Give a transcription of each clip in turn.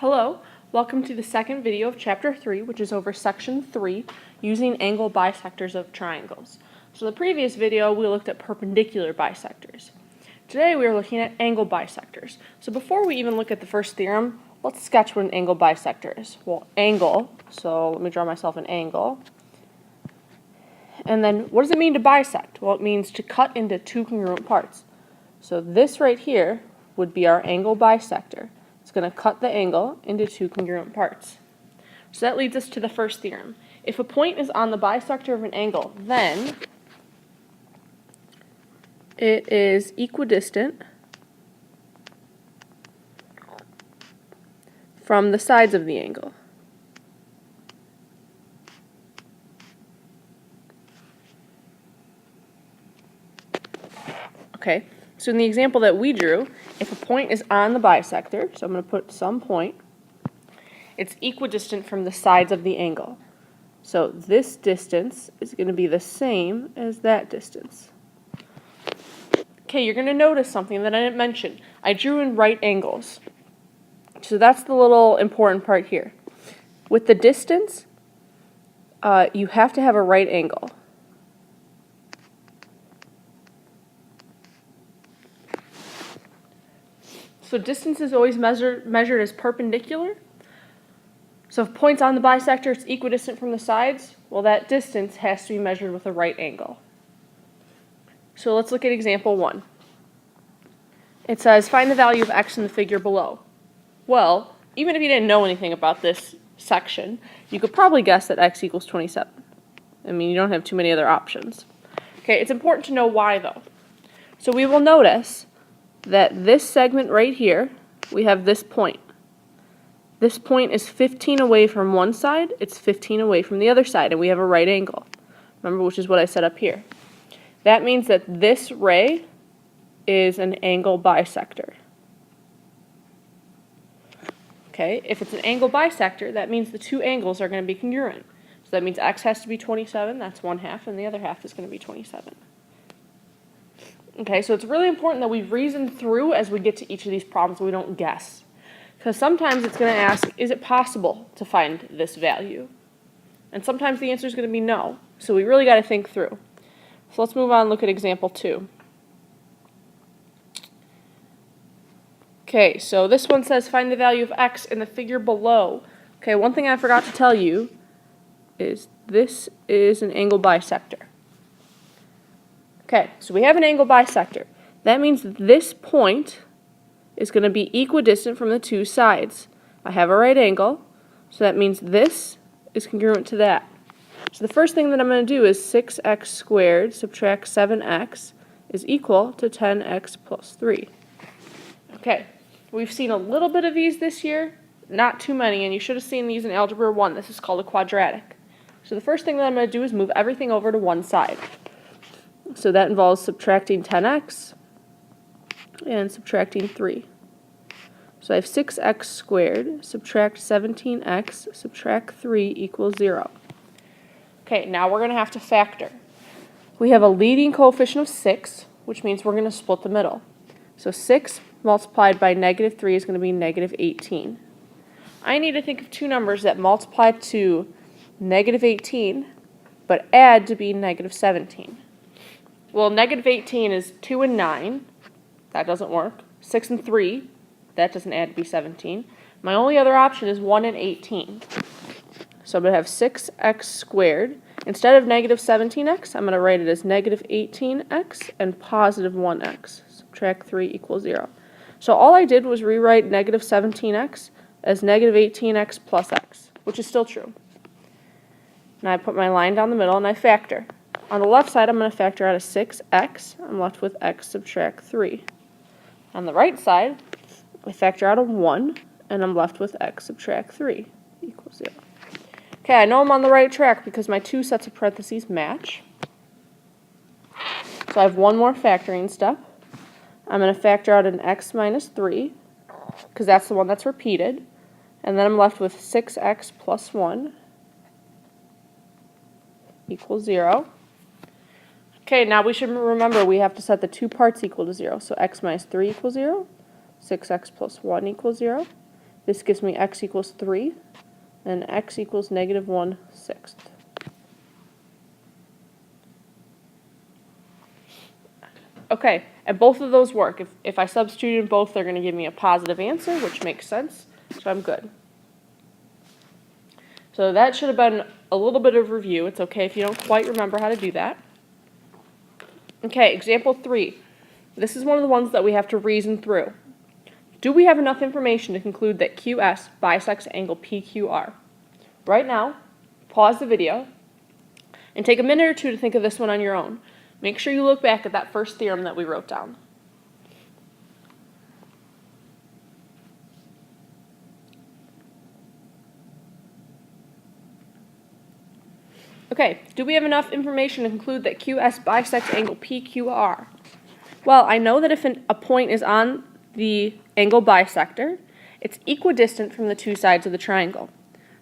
Hello, welcome to the second video of Chapter 3, which is over Section 3, using angle bisectors of triangles. So in the previous video, we looked at perpendicular bisectors. Today we are looking at angle bisectors. So before we even look at the first theorem, let's sketch what an angle bisector is. Well, angle, so let me draw myself an angle. And then what does it mean to bisect? Well, it means to cut into two congruent parts. So this right here would be our angle bisector. It's going to cut the angle into two congruent parts. So that leads us to the first theorem. If a point is on the bisector of an angle, then it is equidistant from the sides of the angle. Okay, so in the example that we drew, if a point is on the bisector, so I'm going to put some point, it's equidistant from the sides of the angle. So this distance is going to be the same as that distance. Okay, you're going to notice something that I didn't mention. I drew in right angles. So that's the little important part here. With the distance, you have to have a right angle. So distance is always measured as perpendicular. So if point's on the bisector, it's equidistant from the sides, well, that distance has to be measured with a right angle. So let's look at example 1. It says, find the value of x in the figure below. Well, even if you didn't know anything about this section, you could probably guess that x equals 27. I mean, you don't have too many other options. Okay, it's important to know why, though. So we will notice that this segment right here, we have this point. This point is 15 away from one side, it's 15 away from the other side, and we have a right angle. Remember, which is what I set up here. That means that this ray is an angle bisector. Okay, if it's an angle bisector, that means the two angles are going to be congruent. So that means x has to be 27, that's one half, and the other half is going to be 27. Okay, so it's really important that we reason through as we get to each of these problems so we don't guess. Because sometimes it's going to ask, is it possible to find this value? And sometimes the answer is going to be no. So we really got to think through. So let's move on and look at example 2. Okay, so this one says find the value of x in the figure below. Okay, one thing I forgot to tell you is this is an angle bisector. Okay, so we have an angle bisector. That means that this point is going to be equidistant from the two sides. I have a right angle, so that means this is congruent to that. So the first thing that I'm going to do is 6x squared subtract 7x is equal to 10x plus 3. Okay, we've seen a little bit of these this year, not too many, and you should have seen these in Algebra 1. This is called a quadratic. So the first thing that I'm going to do is move everything over to one side. So that involves subtracting 10x and subtracting 3. So I have 6x squared, subtract 17x, subtract 3 equals 0. Okay, now we're going to have to factor. We have a leading coefficient of 6, which means we're going to split the middle. So 6 multiplied by negative 3 is going to be negative 18. I need to think of two numbers that multiply to negative 18, but add to be negative 17. Well, negative 18 is 2 and 9. That doesn't work. 6 and 3. That doesn't add to be 17. My only other option is 1 and 18. So I'm going to have 6x squared. Instead of negative 17x, I'm going to write it as negative 18x and positive 1x. Subtract 3 equals 0. So all I did was rewrite negative 17x as negative 18x plus x, which is still true. Now I put my line down the middle and I factor. On the left side, I'm going to factor out a 6x. I'm left with x subtract 3. On the right side, I factor out a 1, and I'm left with x subtract 3 equals 0. Okay, I know I'm on the right track because my two sets of parentheses match. So I have one more factoring step. I'm going to factor out an x minus 3, because that's the one that's repeated. And then I'm left with 6x plus 1 equals 0. Okay, now we should remember we have to set the two parts equal to 0. So x minus 3 equals 0, 6x plus 1 equals 0, This gives me x equals 3, and x equals negative 1/6. Okay, and both of those work. If I substitute in both, they're going to give me a positive answer, which makes sense, so I'm good. So that should have been a little bit of review. It's okay if you don't quite remember how to do that. Okay, example 3. This is one of the ones that we have to reason through. Do we have enough information to conclude that QS bisects angle PQR? Right now, pause the video and take a minute or two to think of this one on your own. Make sure you look back at that first theorem that we wrote down. Okay, do we have enough information to conclude that QS bisects angle PQR? Well, I know that if a point is on the angle bisector, it's equidistant from the two sides of the triangle.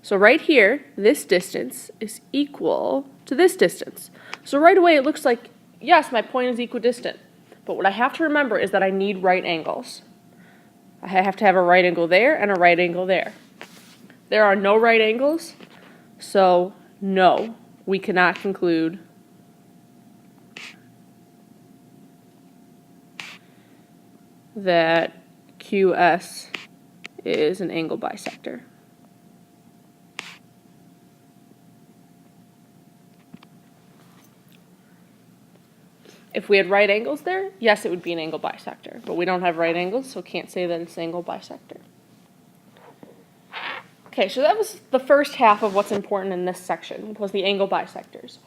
So right here, this distance is equal to this distance. So right away it looks like, yes, my point is equidistant. But what I have to remember is that I need right angles. I have to have a right angle there and a right angle there. There are no right angles, so no, we cannot conclude that QS is an angle bisector. If we had right angles there, yes, it would be an angle bisector, but we don't have right angles, so can't say that it's an angle bisector. Okay, so that was the first half of what's important in this section, was the angle bisectors.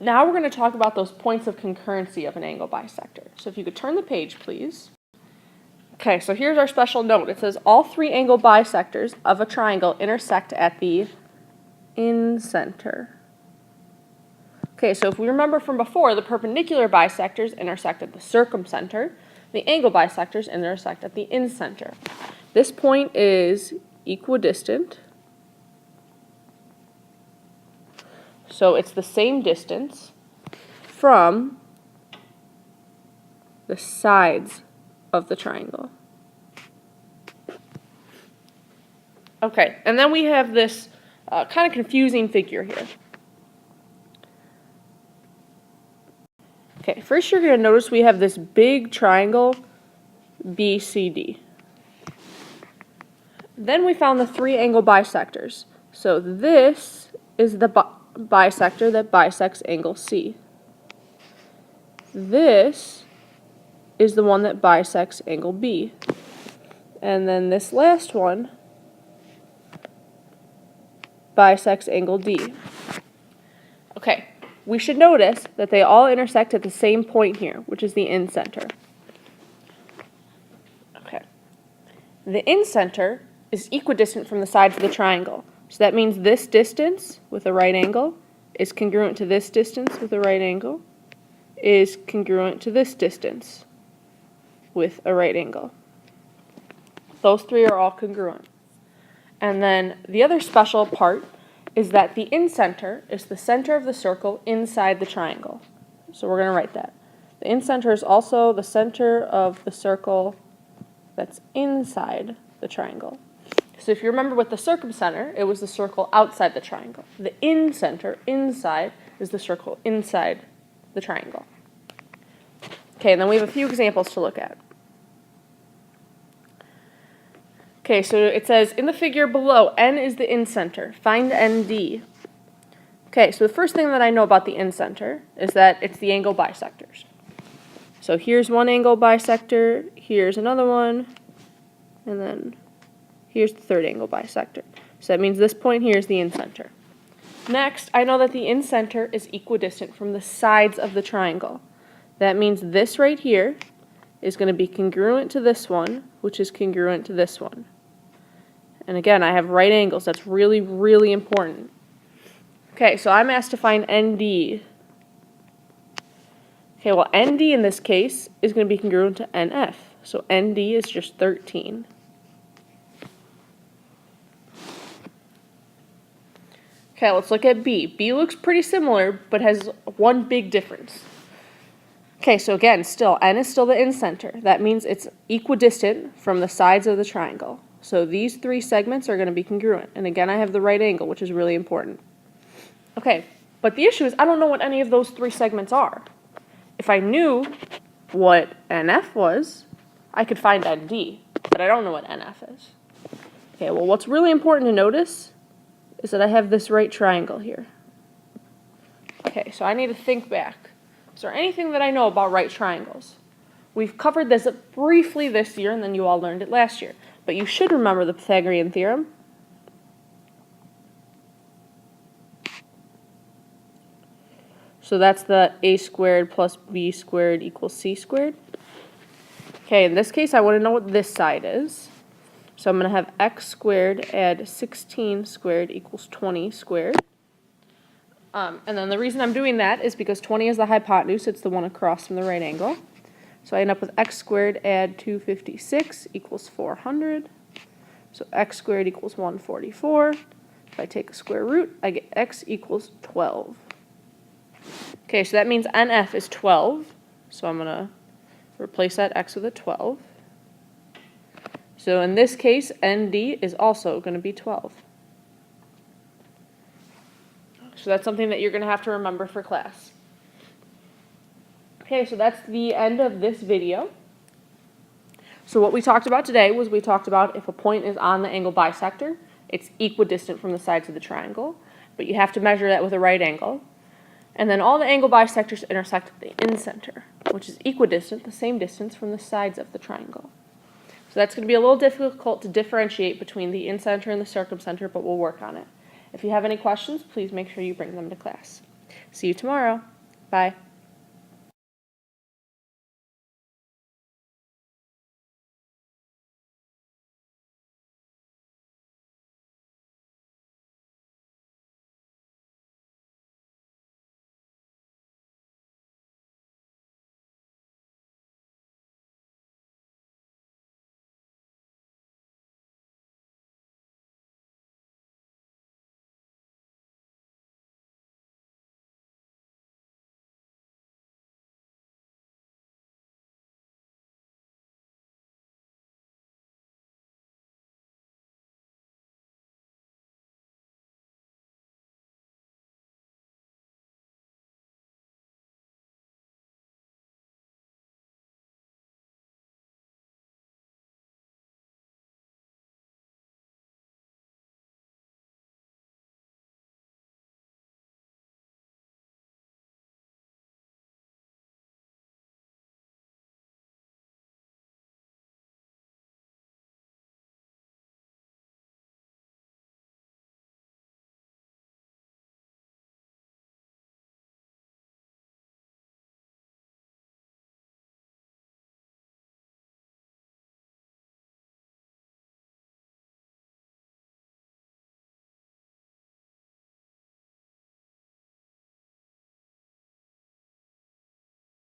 Now we're going to talk about those points of concurrency of an angle bisector. So if you could turn the page, please. Okay, so here's our special note. It says all three angle bisectors of a triangle intersect at the incenter. Okay, so if we remember from before, the perpendicular bisectors intersect at the circumcenter. The angle bisectors intersect at the incenter. This point is equidistant. So it's the same distance from the sides of the triangle. Okay, and then we have this kind of confusing figure here. Okay, first you're going to notice we have this big triangle BCD. Then we found the three angle bisectors. So this is the bisector that bisects angle C. This is the one that bisects angle B. And then this last one bisects angle D. Okay. We should notice that they all intersect at the same point here, which is the incenter. Okay. The incenter is equidistant from the sides of the triangle. So that means this distance with a right angle is congruent to this distance with a right angle is congruent to this distance with a right angle. Those three are all congruent. And then the other special part is that the incenter is the center of the circle inside the triangle. So we're going to write that. The incenter is also the center of the circle that's inside the triangle. So if you remember with the circumcenter, it was the circle outside the triangle. The incenter, inside, is the circle inside the triangle. Okay, and then we have a few examples to look at. Okay, so it says, in the figure below, N is the incenter. Find ND. Okay, so the first thing that I know about the incenter is that it's the angle bisectors. So here's one angle bisector, here's another one, and then here's the third angle bisector. So that means this point here is the incenter. Next, I know that the incenter is equidistant from the sides of the triangle. That means this right here is going to be congruent to this one, which is congruent to this one. And again, I have right angles. That's really, really important. Okay, so I'm asked to find ND. Okay, well, ND in this case is going to be congruent to NF. So ND is just 13. Okay, let's look at B. B looks pretty similar, but has one big difference. Okay, so again, N is still the incenter. That means it's equidistant from the sides of the triangle. So these three segments are going to be congruent. And again, I have the right angle, which is really important. Okay, but the issue is I don't know what any of those three segments are. If I knew what NF was, I could find ND, but I don't know what NF is. Okay, well, what's really important to notice is that I have this right triangle here. Okay, so I need to think back. Is there anything that I know about right triangles? We've covered this briefly this year, and then you all learned it last year. But you should remember the Pythagorean theorem. So that's the a squared plus b squared equals c squared. Okay, in this case, I want to know what this side is. So I'm going to have x squared add 16 squared equals 20 squared. And then the reason I'm doing that is because 20 is the hypotenuse. It's the one across from the right angle. So I end up with x squared add 256 equals 400. So x squared equals 144. If I take a square root, I get x equals 12. Okay, so that means NF is 12. So I'm going to replace that x with a 12. So in this case, ND is also going to be 12. So that's something that you're going to have to remember for class. Okay, so that's the end of this video. So what we talked about today was we talked about if a point is on the angle bisector, it's equidistant from the sides of the triangle, but you have to measure that with a right angle. And then all the angle bisectors intersect at the incenter, which is equidistant, the same distance from the sides of the triangle. So that's going to be a little difficult to differentiate between the incenter and the circumcenter, but we'll work on it. If you have any questions, please make sure you bring them to class. See you tomorrow. Bye.